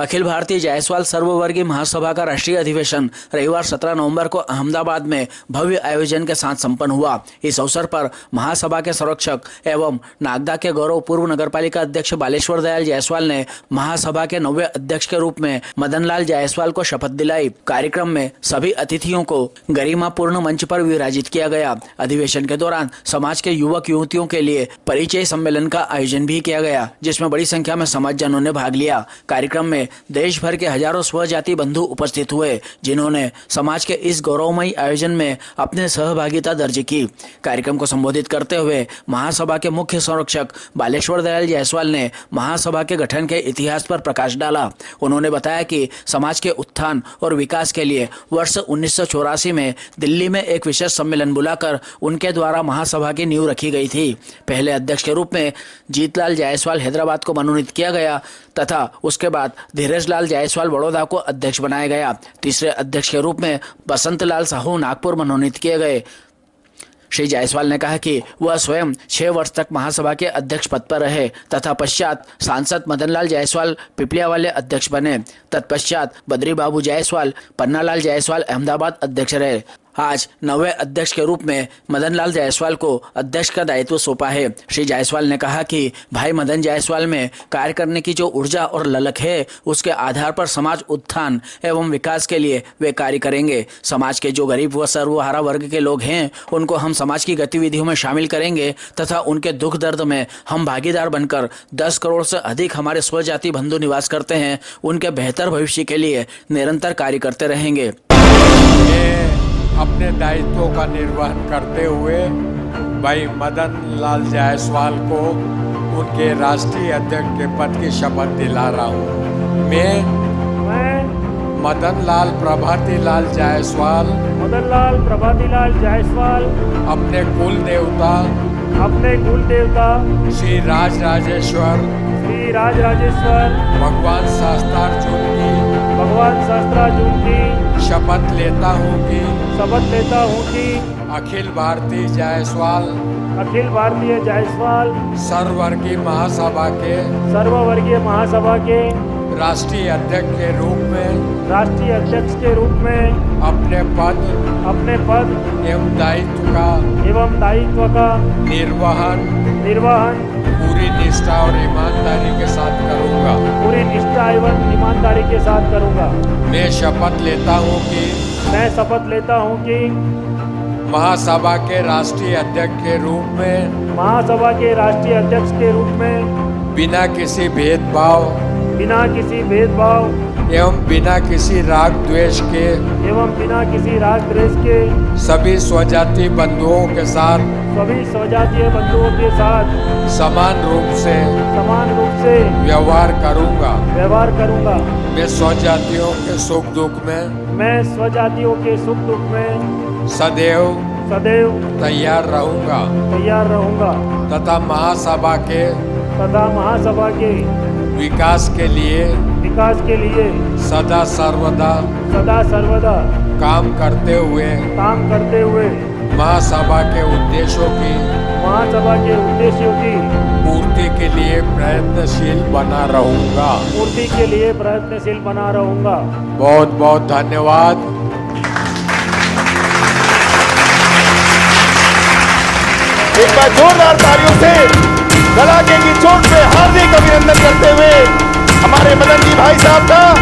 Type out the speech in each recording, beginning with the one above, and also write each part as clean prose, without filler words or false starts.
अखिल भारतीय जायसवाल सर्ववर्गीय महासभा का राष्ट्रीय अधिवेशन रविवार 17 नवंबर को अहमदाबाद में भव्य आयोजन के साथ संपन्न हुआ। इस अवसर पर महासभा के संरक्षक एवं नागदा के गौरव पूर्व नगरपालिका अध्यक्ष बालेश्वर दयाल जायसवाल ने महासभा के नवे अध्यक्ष के रूप में मदन लाल जायसवाल को शपथ दिलाई। कार्यक्रम में सभी अतिथियों को गरिमापूर्ण मंच पर विराजित किया गया। अधिवेशन के दौरान समाज के युवक युवतियों के लिए परिचय सम्मेलन का आयोजन भी किया गया, जिसमें बड़ी संख्या में समाजजनों ने भाग लिया। कार्यक्रम में देश भर के हजारों स्वजाति बंधु उपस्थित हुए, जिन्होंने समाज के इस गौरवमयी आयोजन में अपने सहभागिता दर्ज की। कार्यक्रम को संबोधित करते हुए महासभा के मुख्य संरक्षक बालेश्वर दयाल जायसवाल ने महासभा के गठन के इतिहास पर प्रकाश डाला। उन्होंने बताया कि समाज के उत्थान और विकास के लिए वर्ष 1984 में दिल्ली में एक विशेष सम्मेलन बुलाकर उनके द्वारा महासभा की नींव रखी गई थी। पहले अध्यक्ष के रूप में जीतलाल जायसवाल हैदराबाद को मनोनीत किया गया तथा उसके बाद धीरज लाल जायसवाल बड़ौदा को अध्यक्ष बनाया गया। तीसरे अध्यक्ष के रूप में बसंत लाल साहू नागपुर मनोनीत किए गए। श्री जायसवाल ने कहा कि वह स्वयं 6 वर्ष तक महासभा के अध्यक्ष पद पर रहे तथा पश्चात सांसद मदन लाल जायसवाल पिपलिया वाले अध्यक्ष बने। तत्पश्चात बद्री बाबू जायसवाल पन्नालाल जायसवाल अहमदाबाद अध्यक्ष रहे। आज नवे अध्यक्ष के रूप में मदन लाल जायसवाल को अध्यक्ष का दायित्व सौंपा है। श्री जायसवाल ने कहा कि भाई मदन जायसवाल में कार्य करने की जो ऊर्जा और ललक है, उसके आधार पर समाज उत्थान एवं विकास के लिए वे कार्य करेंगे। समाज के जो गरीब व सर्वहारा वर्ग के लोग हैं, उनको हम समाज की गतिविधियों में शामिल करेंगे तथा उनके दुख दर्द में हम भागीदार बनकर 10 करोड़ से अधिक हमारे स्वजाति बंधु निवास करते हैं, उनके बेहतर भविष्य के लिए निरंतर कार्य करते रहेंगे। अपने दायित्वों का निर्वहन करते हुए भाई मदन लाल जायसवाल को उनके राष्ट्रीय अध्यक्ष के पद की शपथ दिला रहा हूँ। मैं मदन लाल प्रभाती लाल जायसवाल अपने कुल देवता श्री राज राजेश्वर भगवान शास्त्रार्जुन की शपथ लेता हूँ कि अखिल भारतीय जायसवाल सर्ववर्गीय महासभा के राष्ट्रीय अध्यक्ष के रूप में अपने पद एवं दायित्व का निर्वहन पूरी निष्ठा और ईमानदारी के साथ करूँगा। मैं शपथ लेता हूँ कि महासभा के राष्ट्रीय अध्यक्ष के रूप में बिना किसी भेदभाव एवं बिना किसी राग द्वेष के सभी स्वजातीय बंधुओं के साथ समान रूप से व्यवहार करूंगा। मैं स्वजातियों के सुख दुख में सदैव तैयार रहूंगा तथा महासभा के विकास के लिए सदा सर्वदा काम करते हुए महासभा के उद्देश्यों की पूर्ति के लिए प्रयत्नशील बना रहूंगा। बहुत बहुत धन्यवाद। एक बार जोरदार तालियों से गलाके की चोट पे हार्दिक अभिनंदन करते हुए हमारे मदन जी भाई साहब का,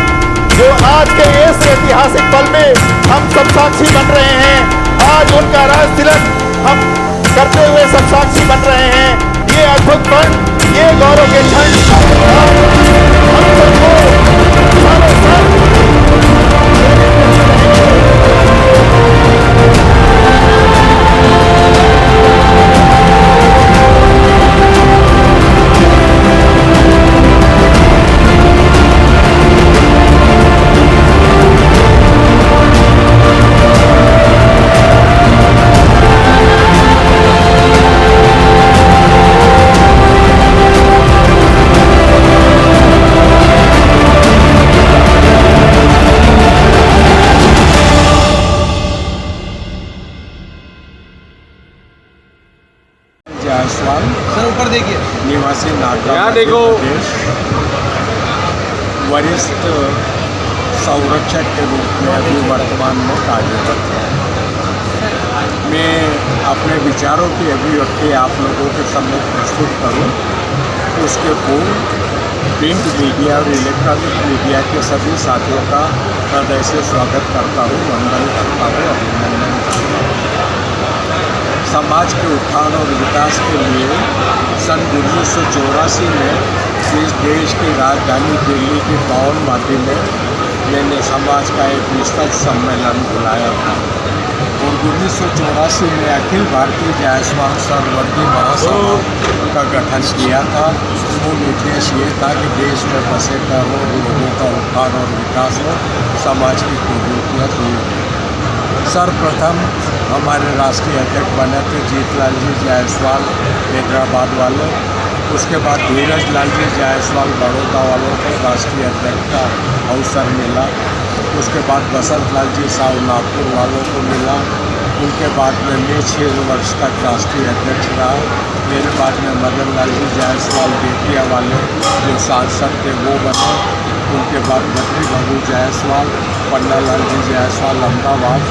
जो आज के इस ऐतिहासिक पल में हम सब साक्षी बन रहे हैं। आज उनका राज तिलक हम करते हुए सब साक्षी बन रहे हैं। ये अद्भुत पल, ये गौरव के क्षण हम सबको सालों साल वरिष्ठ संरक्षक के रूप में अभी वर्तमान में कार्यरत है। मैं अपने विचारों की अभिव्यक्ति आप लोगों के सामने प्रस्तुत करूं, उसके पूर्व प्रिंट मीडिया और इलेक्ट्रॉनिक मीडिया के सभी साथियों का हृदय से स्वागत करता हूँ, वंदन करता हूँ, अभिनंदन करता हूँ। समाज के उत्थान और विकास के लिए सन 1984 में इस देश की राजधानी दिल्ली की पावन माटी में मैंने समाज का एक विस्तृत सम्मेलन बुलाया था और 1984 में अखिल भारतीय जायसवाल सर्ववर्गीय महासभा का गठन किया था। मूल उद्देश्य ये था कि देश में बसे करोड़ों लोगों का उत्थान और विकास हो, समाज की कुरीतियाँ दूर हो। सर्वप्रथम हमारे राष्ट्रीय अध्यक्ष बने थे जीतलाल जी जायसवाल हैदराबाद वाले। उसके बाद धीरज लाल जी जायसवाल बड़ौदा वालों को राष्ट्रीय अध्यक्ष का अवसर मिला। उसके बाद बसंत लाल जी साहु नागपुर वालों को मिला। उनके बाद में मैं 6 वर्ष तक राष्ट्रीय अध्यक्ष रहा। मेरे बाद में मदन लाल जी जायसवाल बेतिया वाले जो सांसद थे वो बने। उनके बाद बद्री बाबू जायसवाल, पन्ना लाल जी जायसवाल अहमदाबाद।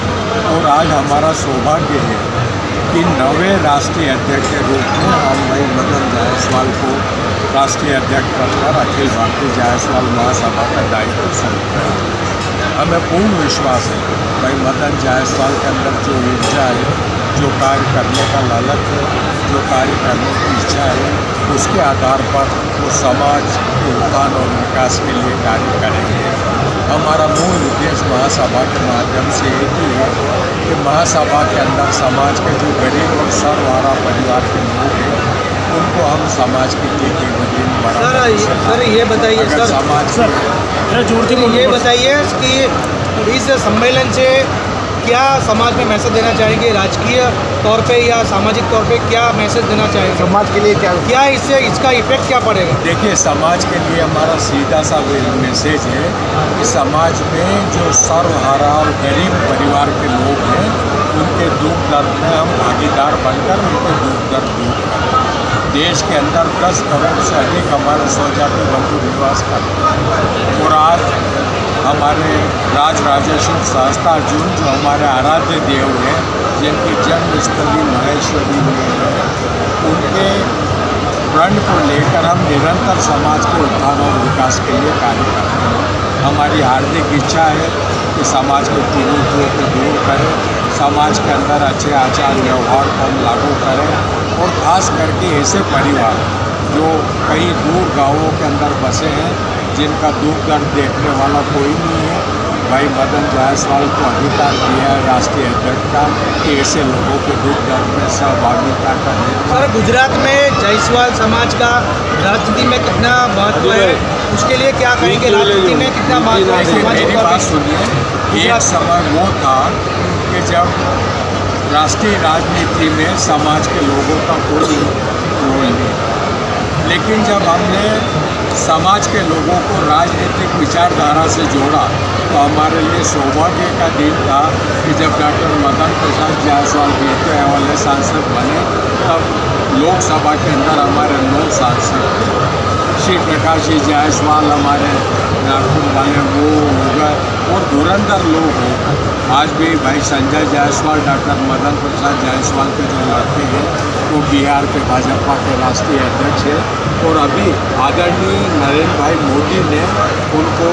और आज हमारा सौभाग्य है कि 9वें राष्ट्रीय अध्यक्ष के रूप में हम भाई मदन जायसवाल को राष्ट्रीय अध्यक्ष बनकर अखिल भारतीय जायसवाल महासभा का दायित्व सौंपते हैं। हमें पूर्ण विश्वास है भाई मदन जायसवाल के अंदर जो ऊर्जा है, जो कार्य करने का लालच है, जो कार्य करने की इच्छा है, उसके आधार पर वो समाज के उत्थान और विकास के लिए कार्य करेंगे। हमारा मूल उद्देश्य महासभा के माध्यम से एक ही है कि महासभा के अंदर समाज के जो गरीब और सर्वहारा परिवार के लोग हैं उनको हम समाज की दिन बढ़ा। सर ये बताइए सर, समाज ये बताइए कि इस सम्मेलन से क्या समाज में मैसेज देना चाहेंगे, राजकीय तौर पे या सामाजिक तौर पे क्या मैसेज देना चाहेंगे समाज के लिए? क्या इससे इसका इफेक्ट क्या पड़ेगा? देखिए, समाज के लिए हमारा सीधा सा मैसेज है कि समाज में जो सर्वहारा और गरीब परिवार के लोग हैं उनके दुख दर्द में हम भागीदार बनकर उनके दुख दर्द दूर करें। देश के अंदर 10 करोड़ से अधिक हमारे स्वजाति बंधु निवास करते हैं और आज हमारे राज राजेश्वर सहस्त्रार्जुन जो हमारे आराध्य देव हैं, जिनकी जन्मस्थली महेश्वरी में है, उनके प्रण को लेकर हम निरंतर समाज के उत्थान और विकास के लिए कार्य करते हैं। हमारी हार्दिक इच्छा है कि समाज के कुरीतियों को दूर करें, समाज के अंदर अच्छे आचार व्यवहार को हम लागू करें और ख़ास करके ऐसे परिवार जो कई दूर गांवों के अंदर बसे हैं, जिनका दुख दर्द देखने वाला कोई नहीं है, भाई मदन जायसवाल को अधिकार दिया है राष्ट्रीय अध्यक्ष का कि ऐसे लोगों के दुख दर्द में सहभागिता करें। सर, गुजरात में जायसवाल समाज का राजनीति में कितना महत्व है, उसके लिए क्या कहेंगे? राजनीति में कितना महत्व है? मेरी बात सुनिए, एक समय वो था कि जब राष्ट्रीय राजनीति में समाज के लोगों का कोई रोल नहीं था, लेकिन जब हमने समाज के लोगों को राजनीतिक विचारधारा से जोड़ा तो हमारे लिए सौभाग्य का दिन था कि जब डॉक्टर मदन प्रसाद जायसवाल बेतिया वाले सांसद बने तब लोकसभा के अंदर हमारे 9 सांसद थे। श्री प्रकाश जी जायसवाल हमारे नागपुर वाले वो हो गए और धुरंधर लोग हो गए। आज भी भाई संजय जायसवाल डॉक्टर मदन प्रसाद जायसवाल के जो लड़के हैं वो बिहार के भाजपा के राष्ट्रीय अध्यक्ष हैं और अभी आदरणीय नरेंद्र भाई मोदी ने उनको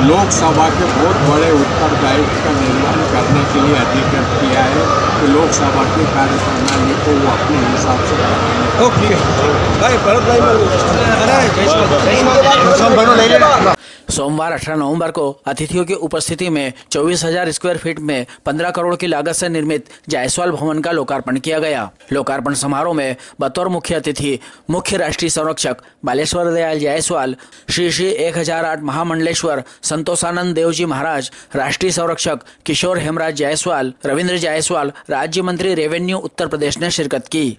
लोकसभा के बहुत बड़े उत्तरदायित्व का निर्वहन करने के लिए अधिकृत किया है कि लोकसभा की कार्यप्रणाली को वो अपने हिसाब से करेंगे। ओके भाई, भरत भाई सोमवार 18 नवंबर को अतिथियों की उपस्थिति में 24,000 स्क्वायर फीट में 15 करोड़ की लागत से निर्मित जायसवाल भवन का लोकार्पण किया गया। लोकार्पण समारोह में बतौर मुख्य अतिथि मुख्य राष्ट्रीय संरक्षक बालेश्वर दयाल जायसवाल, श्री 1008 महामंडलेश्वर संतोषानंद देवजी महाराज, राष्ट्रीय संरक्षक किशोर हेमराज जायसवाल, रविंद्र जायसवाल, राज्य मंत्री रेवेन्यू उत्तर प्रदेश ने शिरकत की।